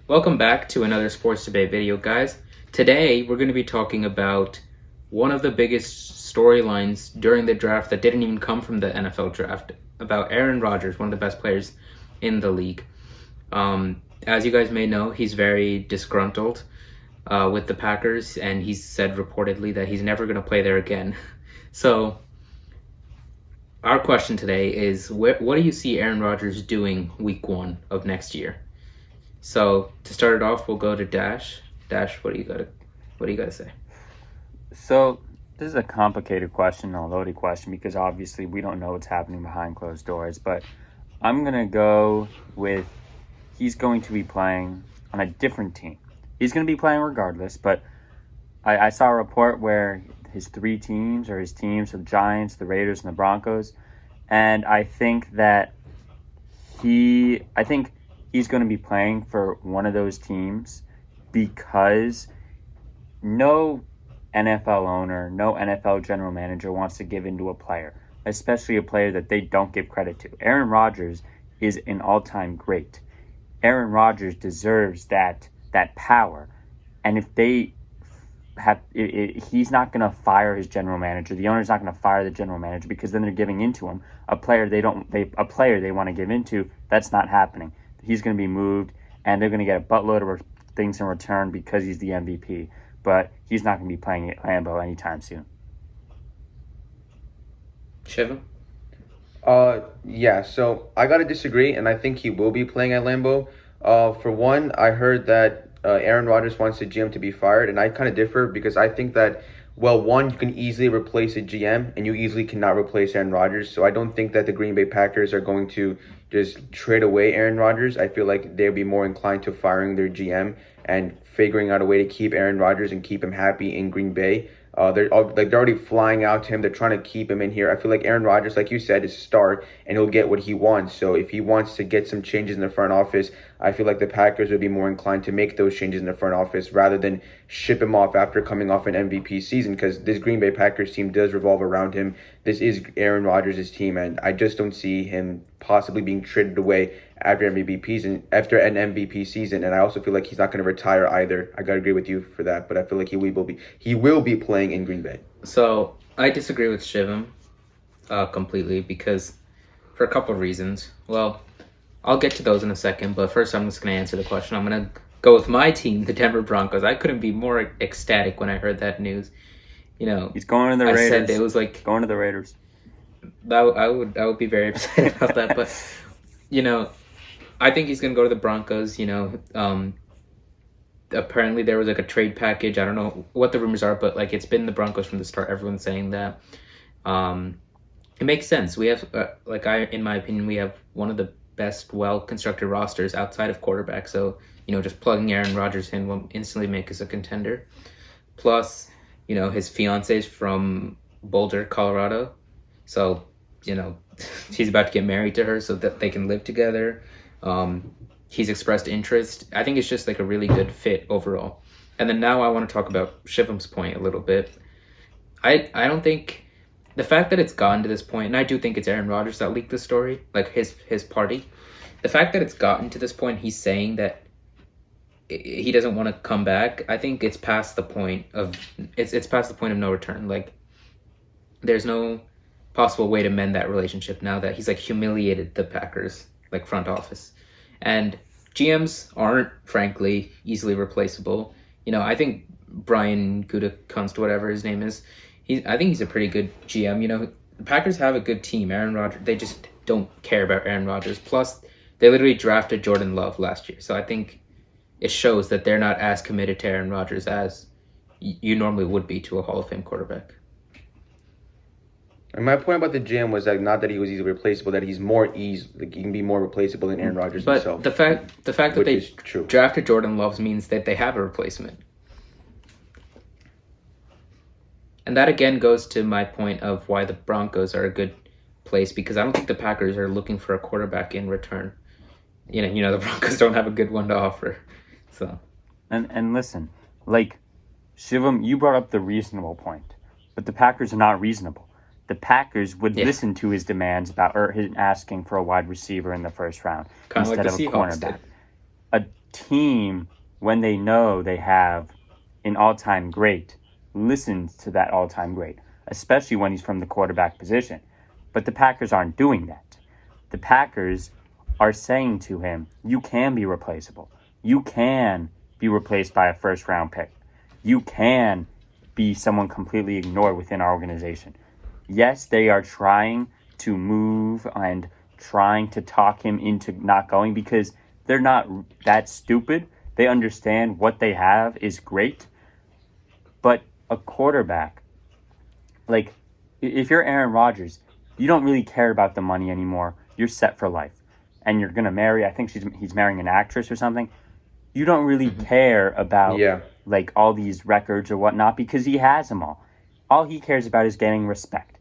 Welcome back to another sports debate video, guys. Today, we're going to be talking about one of the biggest storylines during the draft that didn't even come from the NFL draft, about Aaron Rodgers, one of the best players in the league. As you guys may know, he's very disgruntled with the Packers, and he's said reportedly that he's never going to play there again. So, our question today is, what do you see Aaron Rodgers doing week 1 of next year? So to start it off, we'll go to Dash. Dash, what do you got to say? So this is a complicated question, a loaded question, because obviously we don't know what's happening behind closed doors. But I'm gonna go with he's going to be playing on a different team. He's going to be playing regardless. But I saw a report where his teams, are the Giants, the Raiders, and the Broncos, and I think that he's going to be playing for one of those teams because no NFL owner, no NFL general manager wants to give in to a player, especially a player that they don't give credit to. Aaron Rodgers is an all-time great. Aaron Rodgers deserves that power. And if they he's not going to fire his general manager. The owner's not going to fire the general manager because then they're giving into him a player they want to give into. That's not happening. He's going to be moved, and they're going to get a buttload of things in return because he's the MVP. But he's not going to be playing at Lambeau anytime soon. Shivam? Yeah, so I got to disagree, and I think he will be playing at Lambeau. For one, I heard that Aaron Rodgers wants the GM to be fired, and I kind of differ because I think that, well, one, you can easily replace a GM, and you easily cannot replace Aaron Rodgers. So I don't think that the Green Bay Packers are going to just trade away Aaron Rodgers. I feel like they'll be more inclined to firing their GM and figuring out a way to keep Aaron Rodgers and keep him happy in Green Bay. They're already flying out to him. They're trying to keep him in here. I feel like Aaron Rodgers, like you said, is a star, and he'll get what he wants. So if he wants to get some changes in the front office, I feel like the Packers would be more inclined to make those changes in the front office rather than ship him off after coming off an MVP season, because this Green Bay Packers team does revolve around him. This is Aaron Rodgers' team, and I just don't see him possibly being traded away after an MVP season. And I also feel like he's not going to retire either. I gotta agree with you for that, but I feel like he will be playing in Green Bay. So I disagree with Shivam completely because for a couple of reasons. Well, I'll get to those in a second, but first I'm just going to answer the question. I'm going to go with my team, the Denver Broncos. I couldn't be more ecstatic when I heard that news. You know, He's going to the Raiders. I said it was like going to the Raiders. I would be very upset about that, but you know, I think he's going to go to the Broncos. You know, apparently there was like a trade package. I don't know what the rumors are, but like it's been the Broncos from the start. Everyone's saying that. It makes sense. We have, in my opinion, we have one of the best, well-constructed rosters outside of quarterback. So, you know, just plugging Aaron Rodgers in will instantly make us a contender. Plus, you know, his fiance's from Boulder, Colorado. So, you know, he's about to get married to her so that they can live together. He's expressed interest. I think it's just like a really good fit overall. And then now I want to talk about Shivam's point a little bit. I don't think the fact that it's gotten to this point, and I do think it's Aaron Rodgers that leaked the story, like his party. The fact that it's gotten to this point, he's saying that he doesn't want to come back. I think it's past the point of it's past the point of no return. Like there's no possible way to mend that relationship now that he's like humiliated the Packers like front office. And GMs aren't, frankly, easily replaceable. You know, I think Brian Gutekunst, whatever his name is, I think he's a pretty good GM. You know, the Packers have a good team. Aaron Rodgers, they just don't care about Aaron Rodgers. Plus, they literally drafted Jordan Love last year. So I think it shows that they're not as committed to Aaron Rodgers as you normally would be to a Hall of Fame quarterback. And my point about the GM was that not that he was easily replaceable, that he's he can be more replaceable than Aaron Rodgers himself. But the fact that they drafted Jordan Love means that they have a replacement. And that again goes to my point of why the Broncos are a good place, because I don't think the Packers are looking for a quarterback in return. You know the Broncos don't have a good one to offer. So and listen, like Shivam, you brought up the reasonable point, but the Packers are not reasonable. The Packers would listen to his demands about him asking for a wide receiver in the first round kind instead of of a cornerback. A team, when they know they have an all-time great, listens to that all-time great, especially when he's from the quarterback position. But the Packers aren't doing that. The Packers are saying to him, you can be replaceable. You can be replaced by a first-round pick. You can be someone completely ignored within our organization. Yes, they are trying to move and trying to talk him into not going because they're not that stupid. They understand what they have is great. But a quarterback, like, if you're Aaron Rodgers, you don't really care about the money anymore. You're set for life. And you're going to marry, I think he's marrying an actress or something. You don't really care about, like, all these records or whatnot because he has them all. All he cares about is getting respect.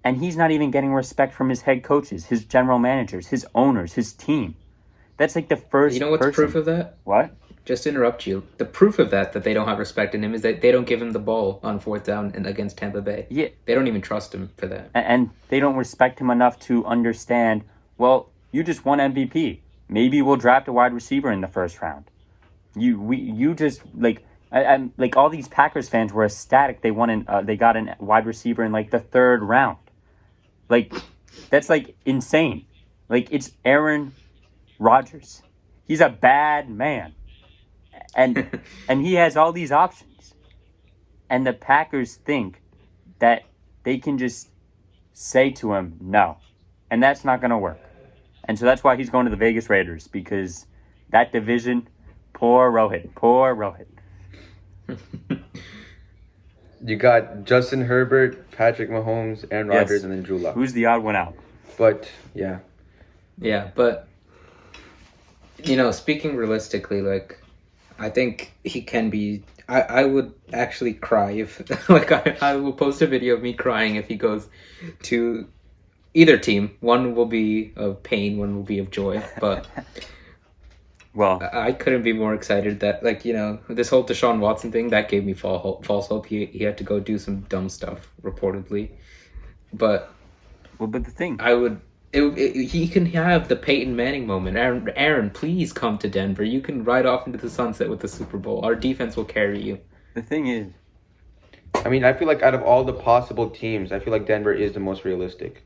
And he's not even getting respect from his head coaches, his general managers, his owners, his team. That's like the first You know what's proof of that? What? Just to interrupt you. The proof of that they don't have respect in him is that they don't give him the ball on fourth down and against Tampa Bay. Yeah. They don't even trust him for that. And they don't respect him enough to understand, well, you just won MVP. Maybe we'll draft a wide receiver in the first round. You just like I'm like all these Packers fans were ecstatic they got a wide receiver in like the third round. Like that's like insane. Like it's Aaron Rodgers. He's a bad man. And he has all these options. And the Packers think that they can just say to him no. And that's not going to work. And so that's why he's going to the Vegas Raiders, because that division, poor Rohit. You got Justin Herbert, Patrick Mahomes, Aaron Rodgers, and then Drew Lock. Who's the odd one out? But, yeah. Yeah, but, speaking realistically, like, I think he can be... I would actually cry if... Like, I will post a video of me crying if he goes to either team. One will be of pain, one will be of joy, but... Well, I couldn't be more excited that, like, this whole Deshaun Watson thing, that gave me false hope. He had to go do some dumb stuff, reportedly. But... Well, but the thing... he can have the Peyton Manning moment. Aaron, please come to Denver. You can ride off into the sunset with the Super Bowl. Our defense will carry you. The thing is... I mean, I feel like out of all the possible teams, I feel like Denver is the most realistic.